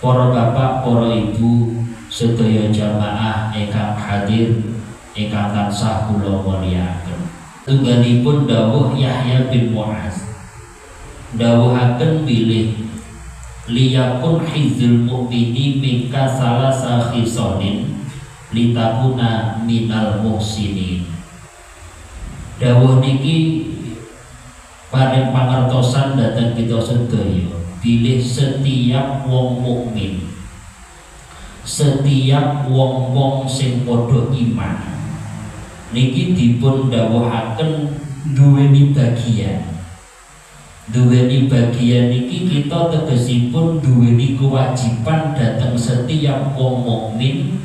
para bapak, para ibu, sedaya jamaah ingkang hadir ingkang tansah kula mulyakaken. Tunggalipun dawuh Yahya bin Mu'adz dawuhaken bilih liyakun hizul mu'mini mika salasa khisalin litakuna minal muhsinin. Dawuh niki paring pangertosan dhateng kita sedaya bilih setiap wong mukmin, setiap wong-wong sing padha iman niki dipun dawuhaken duweni bagian. Duweni bagian niki kita tegesipun duweni kewajiban dhateng setiap wong mukmin,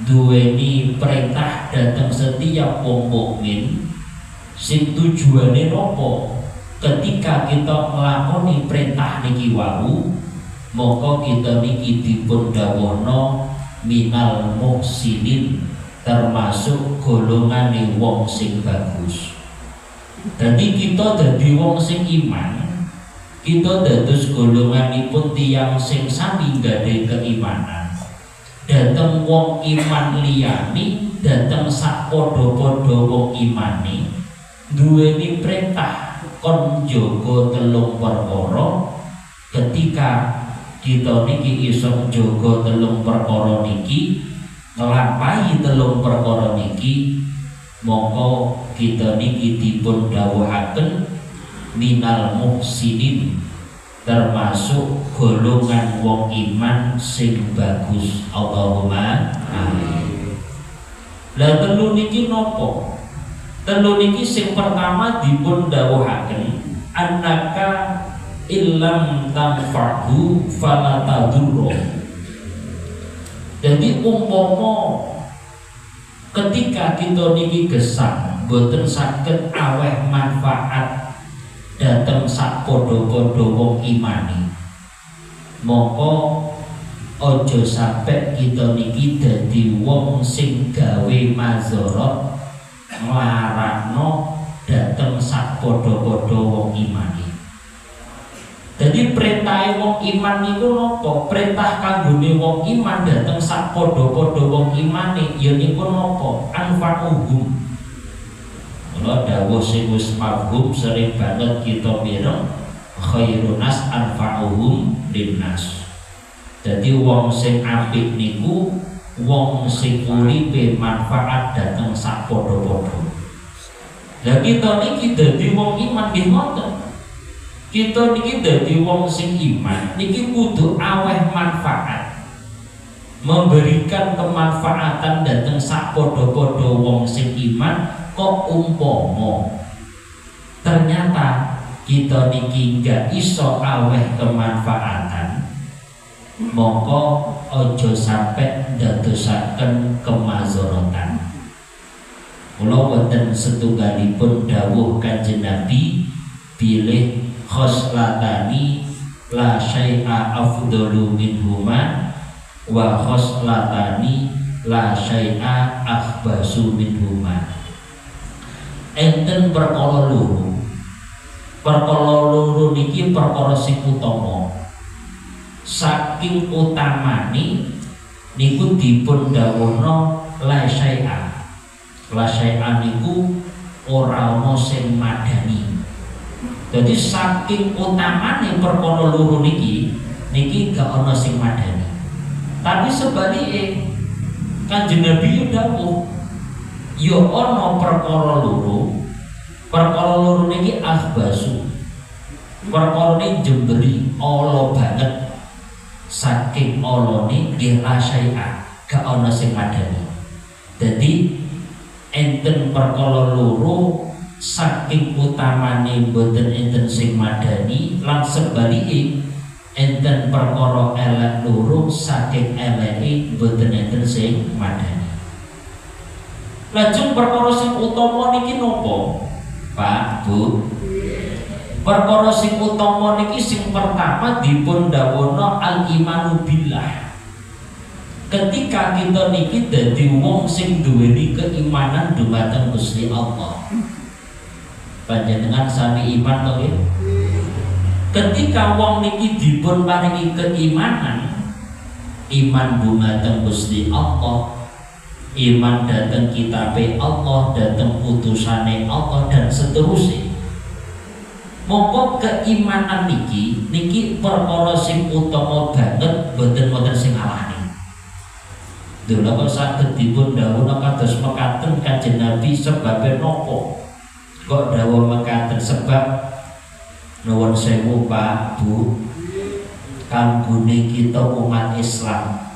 duweni perintah dhateng setiap wong mukmin sing tujuane nopo? Ketika kita nglakoni perintah niki wau, maka kita niki dipun dawuhna minal muhsinin, termasuk golongane wong sing bagus. Jadi kita dadi wong sing iman, kita dados golonganipun tiyang sing sami gadhe keimanan. Dateng wong iman liyane, dateng sakpadha-padha wong imane duweni perintah kon njaga telung perkara. Ketika kita niki iso njaga telung perkara niki, nglampahi telung perkara niki, mongko kita niki dipun dawuhaken minal muhsinin, termasuk golongan wong iman sing bagus. Allahumma amin. Lah telu niki nopo? Telu niki sing pertama dipun dawuhaken annaka illam tanfa'hu fala tadurru. Jadi umpama ketika kita niki gesang boten saged aweh manfaat dhateng sakpadha-padha wong imani, maka aja sampe kita niki dadi wong sing gawe mazharat nglarakno dhateng sakpadha-padha wong imani. Jadi perintah wong iman niku napa? Perintah kanggone wong iman dhateng sakpadha-padha wong imane ya niku napa? Anfa'uhum. Kula dawuh sing wis mafhum sering banget kita mireng, khairun nas anfa'uhum linnas. Jadi wong sing apik niku wong sing uripe manfaat dhateng sakpadha-padha. Lah kita niki dadi wong iman nggih ngoten. Kita niki dadi wong sing iman niki kudu aweh manfaat, memberikan kemanfaatan dhateng sakpadha-padha wong sing iman. Kok umpama ternyata kita niki gak iso aweh kemanfaatan, mongko aja sampai ndadosaken kemazorotan. Kula wonten setunggalipun dawuh Kanjeng Nabi bilih khoslatani la syai'a afdalu minhuma wa khoslatani la syai'a akhbasu minhuma. Enten perkara loro. Perkara loro niki perkara sing utama. Saking utamane niku dipun dawuhna la syai'a. La syai'a niku ora ana sing madani. Jadi saking utamane perkara loro niki gak ana sing madani. Tapi sebaliknya Kanjeng Nabi dawuh yo ana perkara loro. Perkara loro niki akhbasu. Perkara niki jemberi ala banget. Saking alane nggih la syai'a, gak ana sing madani. Dadi enten perkara loro saking utamane boten enten sing madani, lan sebalike enten perkara elek loro saking eleke boten enten sing madani. Lajeng perkara sing utama niki napa? Pak, Bu. Perkara sing utama niki sing pertama dipun dawuhna al-imanu billah. Ketika kita niki dadi wong sing duweni keimanan dumateng Gusti Allah. Panjenengan sami iman to nggih? Ketika wong niki dipun paringi keimanan, iman dumateng Gusti Allah, iman dateng kitabe Allah, dateng utusane Allah dan seterusnya. Mongko keimanan niki perkara sing utama banget, boten sing ngalahne. Lha kok saged dipun dawuh kados mekaten Kanjeng Nabi sebabe napa? Kok dawuh mekaten sebab nuwun sewu Pak Bu, kanggone kita umat Islam,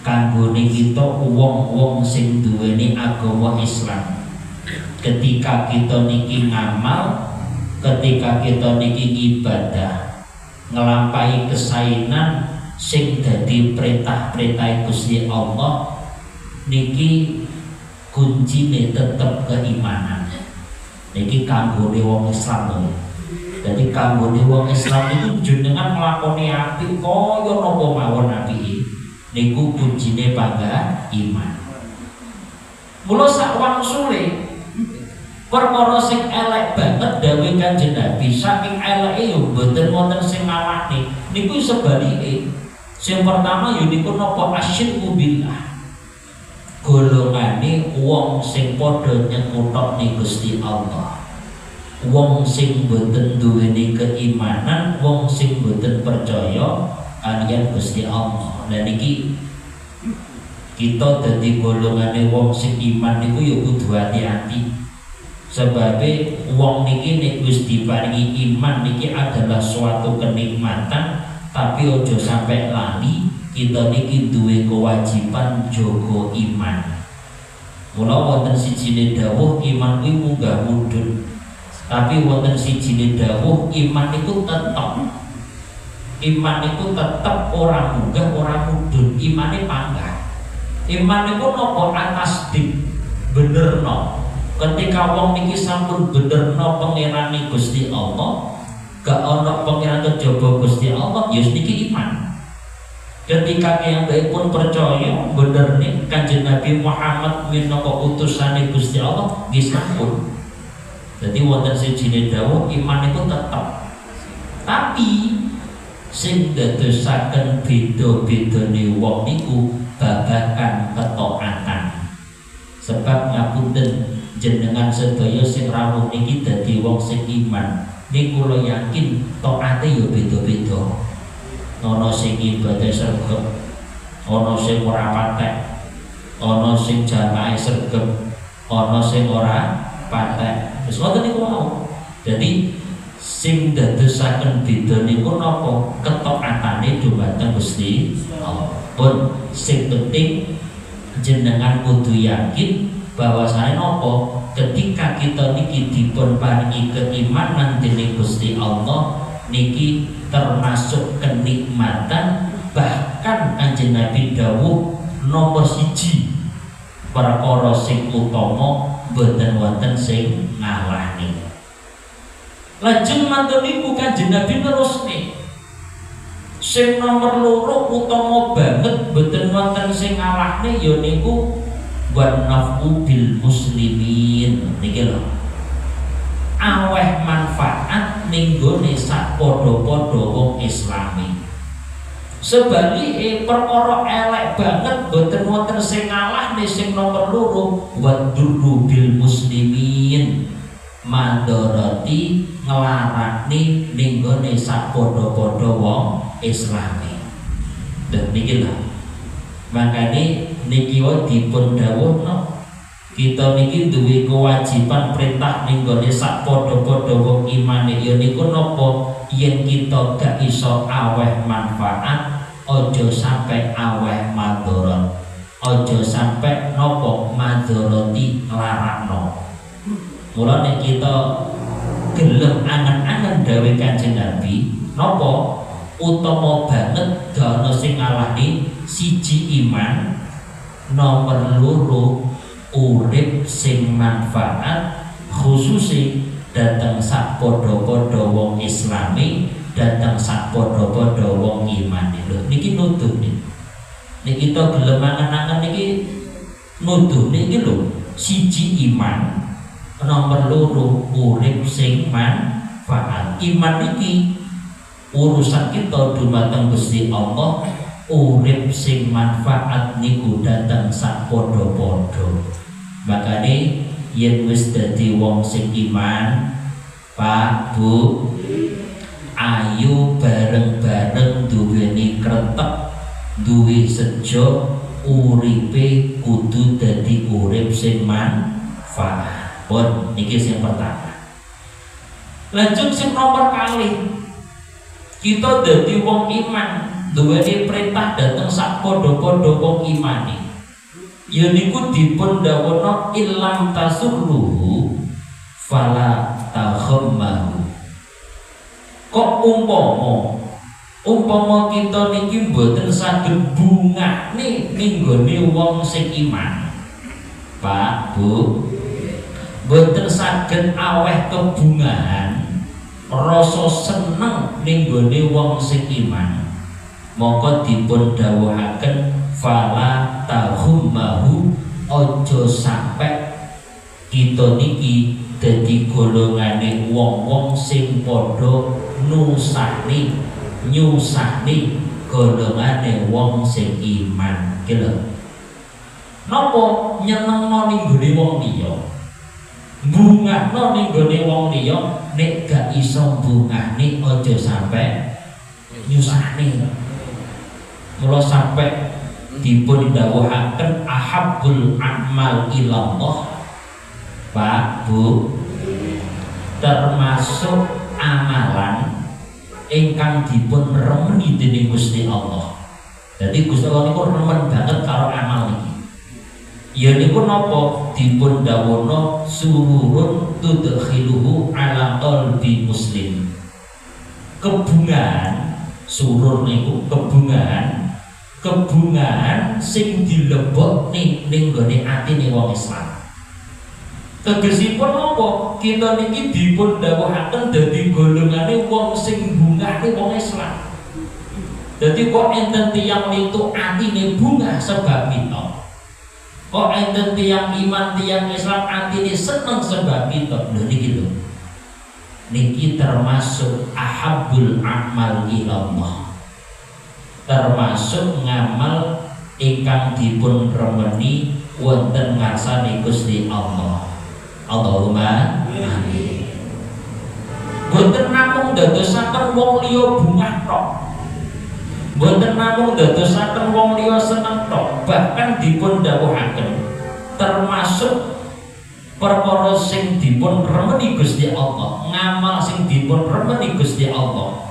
kanggone kita wong-wong sing duweni agama Islam, ketika kita niki ngamal, ketika kita niki ibadah, ngelampahi kesainan sing dadi perintah-perintah Gusti Allah, niki kuncine tetep keimanan. Niki kanggone wong Islam. Jadi kanggone wong Islam itu jenengan nglakoni apik kaya napa mawon apike, niku kuncine bangga iman. Mula sak wangsule perkara sing elek banget dawuh Kanjeng Nabi, saking eleke yo mboten wonten sing ngalahne. Niku sebalike. Sing pertama yo niku napa asyirku billah. Golongane wong sing padha nyekutokne Gusti Allah. Wong sing boten duweni keimanan, wong sing boten percaya kaliyan Gusti Allah. Dan iki kita dadi golongane wong sing iman niku ya kudu hati-hati. Sebabe wong niki nek wis diparingi iman niki adalah suatu kenikmatan, tapi ojo sampai lali kita niki duwe kewajiban jaga iman. Mula wonten sijine dawuh iman kuwi munggah mudhun. Tapi wonten sijine dawuh iman itu tetep ora munggah ora mudhun, imane panggah. Iman itu nopo atas dik benerno. Ketika wong niki sampun benerno pangerane Gusti Allah, gak ana pangeran kejaba Gusti Allah, ya niki iman. Ketika yang baik pun percaya bener nih Kanjeng Nabi Muhammad minangka utusane Gusti Allah, nggih sampun. Jadi wonten sijine dawuh iman itu tetep. Tapi sing dadosaken beda-bedane wong niku babagan ketaatan. Sebab ngapunten jenengan sedaya sing rawuh niki dadi wong sing iman, niku kula yakin taate ya beda-beda. Ana sing ibadah sregep, ana sing ora patek, ana sing jamaah sregep, ana sing ora patek. Wis ngoten niku mau. Jadi sing dadosaken beda niku napa? Ketaatane dumateng Gusti Allah. Pun sing penting jenengan kudu yakin bahwasane napa? Ketika kita niki dipun paringi keimanan dening Gusti Allah, niki termasuk kenikmatan. Bahkan Kanjeng Nabi dawuh nomor siji perkara sing utama boten wonten sing ngalahne. Lajeng mantun niku Kanjeng Nabi nerusne sing nomor loro utama banget boten wonten sing ngalahne ya niku wan nafu bil muslimin. Niki lho aweh manfaat ning gone sak padha-padha wong Islami. Sebalike perkara elek banget boten wonten sing ngalahne sing nomor loro wadurru bil muslimin, mandoroti nglarakne ning gone sak padha-padha wong Islami. Dan niki lho makane niki wae dipun dawuhna kita niki duwe kewajiban perintah ning gone sak padha-padha wong imane ya niku napa yen kita gak iso aweh manfaat ojo sampai aweh madharat, ojo sampai napa madharati nglarakno. Mula nek kita gelem angen-angen dawuh Kanjeng Nabi napa utama banget gak ono sing ngalahne siji iman, nomor loro urip sing manfaat khususnya datang sak padha-padha wong Islami, datang sak padha-padha wong iman. Lho niki nuduh niki kita gelem angen-angen niki nuduh niki lho siji iman, nomor loro urip sing manfaat. Iman niki urusan kita dumateng Gusti Allah, urip sing manfaat niku dateng sak padha-padha. Makane yen wis dadi wong sing iman, Pak, Bu, ayo bareng-bareng duweni kretek, duwe sejo, uripe kudu dadi urip sing manfaat. Pun niki sing pertama. Lanjut sing nomor kalih, kita dadi wong iman, duweni perintah dateng sak padha-padha wong imane. Ya niku dipun dawono ilam tasurruhu fala takhammahu. Kok umpama kita niki mboten saged bungahne ning nggone wong sing iman, Pak, Bu, mboten saged aweh kebungahan rasa seneng ning nggone wong sing iman, mongko dipun dawuhaken fala tahummahu, ojo sampai kita niki dadi golongane wong-wong sing padha nyusahni golongane wong sing iman. Ki lho, napa nyenengno ning gone wong liya, bungahno ning gone wong liya, nek gak iso bungahne ojo sampai nyusahni. Mula sampai dipun dawuhaken ahabbul amal ilallah, Pak, Bu, termasuk amalan ingkang dipun remeni dening Gusti Allah. Jadi Gusti Allah niku remen banget karo amal niki. Ya niku napa dipun dawuhna sururun tudkhiluhu ala qalbi muslim. Kebungahan surur niku kebungahan sing dilebokne ning gone atine wong Islam. Tegesipun napa kita niki dipun dawuhaken dadi golongane wong sing bungahne wong Islam. Dadi kok enten tiyang litu atine bungah sebab kita, kok enten tiyang iman tiyang Islam atine seneng sebab kita. Lho niki lho, niki termasuk ahabbul amal ilallah, termasuk ngamal ingkang dipun remeni wonten ngarsane Gusti Allah. Allahumma amin. Boten namung dadosaken wong liya bungah tok, boten namung dadosaken wong liya seneng tok, bahkan dipun dawuhaken termasuk perkara sing dipun remeni Gusti Allah, ngamal sing dipun remeni Gusti Allah,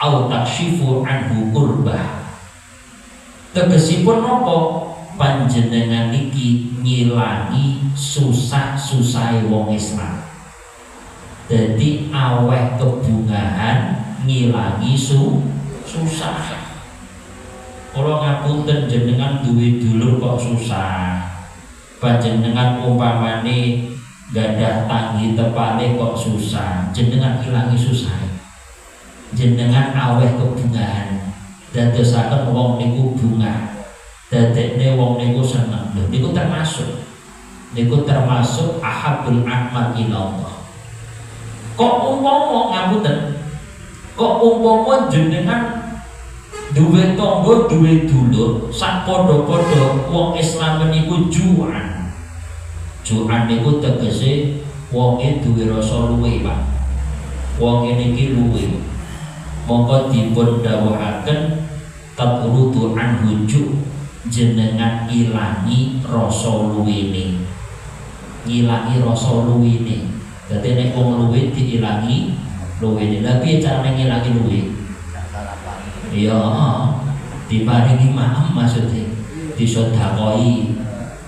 au takshifu anhu kurbah. Tegesipun napa? Panjenengan niki ngilangi susah-susahe wong Islam. Dadi aweh kebungahan ngilangi susah. Kula ngapunten jenengan duwe dulur kok susah. Panjenengan umpamane gadah tanggi tepane kok susah, jenengan ilangi susah. Jenengan aweh kebungahan, dadosaken wong niku bungah, dadekne wong niku seneng. Lho niku termasuk ahabbul amal ilallah. Kok umpama ngapunten, kok umpama jenengan duwe tangga duwe dulur sak padha-padha wong Islam niku juan niku tegese wonge duwe rasa luwe, Pak. Wong niki luwe, mongko dipun dawuhaken tabrudu an hujuk, jenengan ilangi rasa luwene, ngilangi rasa luwene. Dadi nek wong luwe diilangi luwene, lha piye carane ngilangi luwe? Ya diparingi maem, maksudnya disodakoi.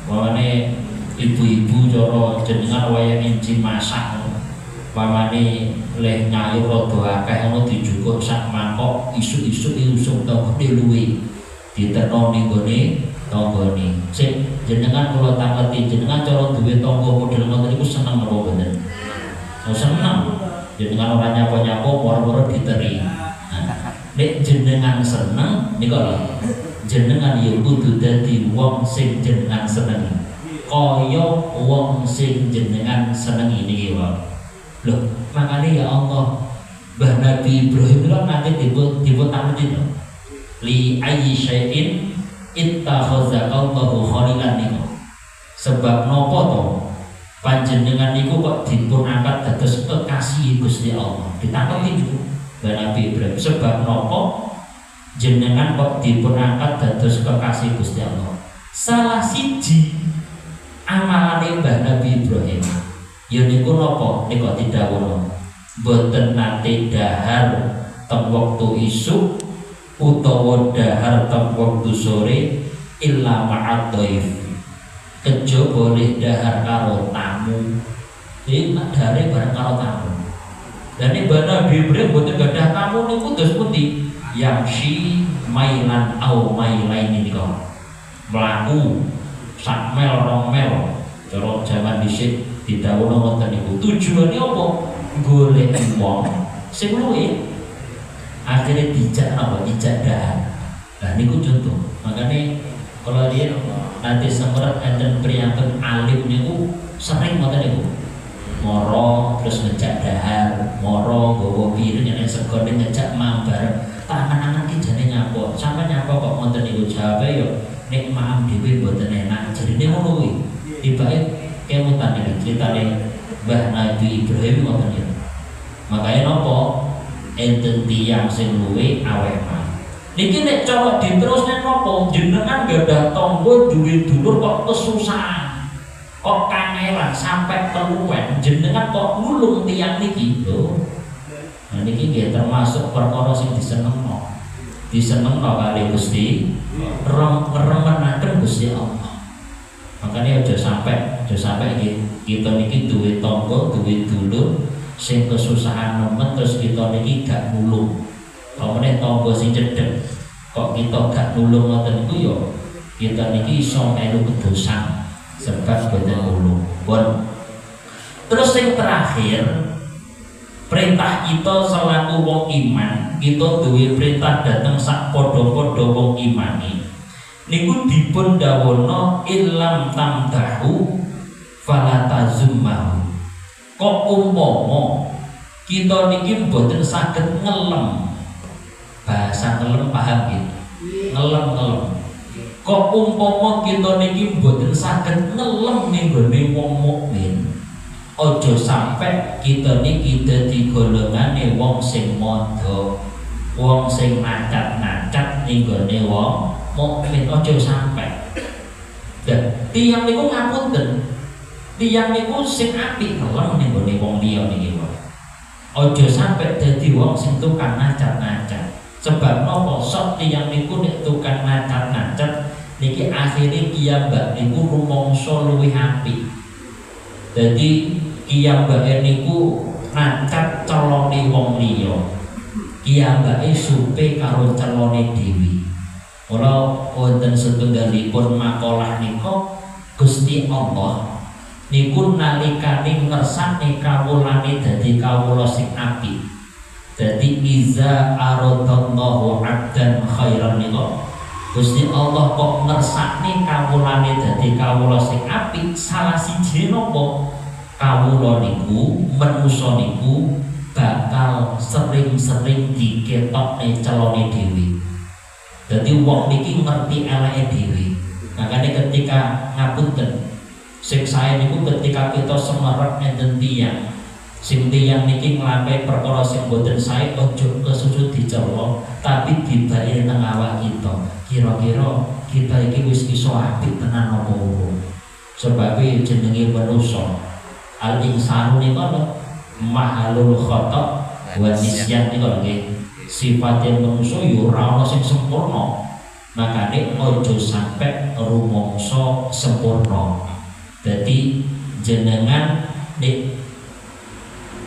Pamane ibu-ibu cara jenengan wayah enci masak, pamane leh nyayur rada akeh ngono dijukuk sak mangkok, isuk-isuk iusung tanggane luwe diterno ning gone tanggane. Sing jenengan kula takleti, jenengan cara duwe tangga model ngoten niku seneng apa mboten? Seneng. Jenengan ora nyapa-nyapa moro-moro diteri. Nek jenengan seneng niku lho, jenengan ya kudu dadi wong sing jenengan senengi, kaya wong sing jenengan senengi niki wae. Lho, makane ya Allah, Mbah Nabi Ibrahim lho nate dipun takleti to. Li ayyi syai'in ittakhadha Allahu khalilan niku. Sebab napa to panjenengan niku kok dipun angkat dados kekasih Gusti Allah. Ditangkep niku Nabi Ibrahim. Sebab napa jenengan kok dipun angkat dados kekasih Gusti Allah. Salah siji amalane Mbah Nabi Ibrahim ya niku napa nika didhawuhna boten nate dahar teng wektu isuk utawa dahar teng wektu sore illa ma'ad dhaif, kejaba boleh dahar karo tamu. Iki dahare bareng karo tamu. Dan ini Mbah Nabi Ibrahim boten gadah tamu niku terus pundi yamsi mailan au mailain nika mlaku sak mel rong mel cara jaman dhisik didhawuhna ngoten niku. Tujuane apa? Golek wong sing luwih. Akhirnya dijak apa? Dijak dahar. Nah niku contoh. Makanya kalau dia nanti semeret enten priyanten alim niku sering ngoten niku. Moro terus ngejak dahar, moro nggawa piring nek segone ngejak mambar. Tangan-tangan ki jane nyapa. Sampe nyapa kok ngoten niku jawabe yo nek maam dhewe mboten enak. Jarine ngono kuwi. Tibake kemutan iki critane Mbah Nabi Ibrahim ngoten niku. Makanya napa enten tiyang sing luwe aweh mah. Niki nek cara diterusne napa jenengan gadah tangga duwe dulur kok kesusahan. Kok kangelan sampai keluwen jenengan kok nulung tiyang niki lho. Nah niki nggih termasuk perkara sing disenengno. Disenengno kali Gusti, remenaken Gusti Allah. Makanya aja sampai nggih kita niki duwe tangga, duwe dulur sing kesusahan nemen terus kita niki gak nulung. Pamane tangga sing cedhek kok kita gak nulung ngoten niku ya kita niki iso melu kedosan sebab boten nulung. Pun terus yang terakhir perintah kita selaku wong iman, kita duwe perintah dateng sak padha-padha wong imani niku dipun dawuhna illam tamdahu fala tazummahu. Kok umpama kita niki mboten saged ngelem, bahasa ngelem paham gitu, ngelem. Kok umpama kita niki mboten saged ngelem ning gone wong mukmin, aja sampai kita niki dadi golongane wong sing mondho, wong sing nacat-nacat ning gone wong mukmin, aja sampai. Dan tiyang niku ngapunten, tiyang niku sing apik ngelem ning gone wong liya niki wae. Aja sampai dadi wong sing tukang nacat-nacat. Sebab napa sok tiyang niku nek tukang nacat-nacat niki akhire piyambak niku rumangsa luwih apik. Dadi piyambake niku nacat celone wong liya. Piyambake supe karo celone dhewe. Ora wonten setunggalipun makalah nika Gusti Allah niku nalikane ngersane kawulane dadi kawula sing apik. Dadi iza aradallahu 'abdan khairan niku Gusti Allah kok ngersakne kawulane dadi kawula sing apik. Salah siji napa kawula niku manusa niku bakal sering-sering diketokne celone dhewe. Dadi wong niki ngerti eleke dhewe. Makane ketika ngapunten sing sae niku ketika kita semerep enten tiyang sing tiyang niki nglampahi perkara sing boten sae aja kesusu dicelok tapi dibalik nang awak kita. Kira-kira kita iki wis iso apik tenan apa ora? Sebab jenenge manusa al insanu niku mahalul khata wa nisyan niku nggih. Sifatnya manusa yo ora ana sing sempurna. Makane aja sampai rumangsa sempurna. Jadi jenengan nek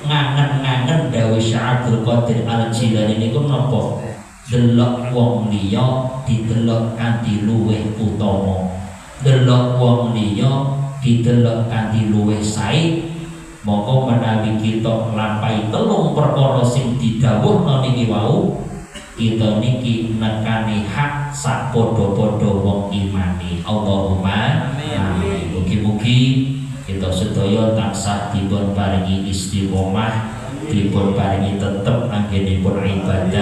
ngangen-ngangen dawuh Syekh Abdul Qadir Al-Jilani niku napa? Delok wong liya didelok kanthi luwih utama. Delok wong liya didelok kanthi luwih sae. Moko menawi kita nglampahi telung perkara sing didhawuhna niki wau, kita niki nekani hak sak padha-padha wong imani. Allahumma amin. Mugi-mugi kita sedaya tansah dipun paringi istiqomah, dipun paringi tetep anggenipun ibadah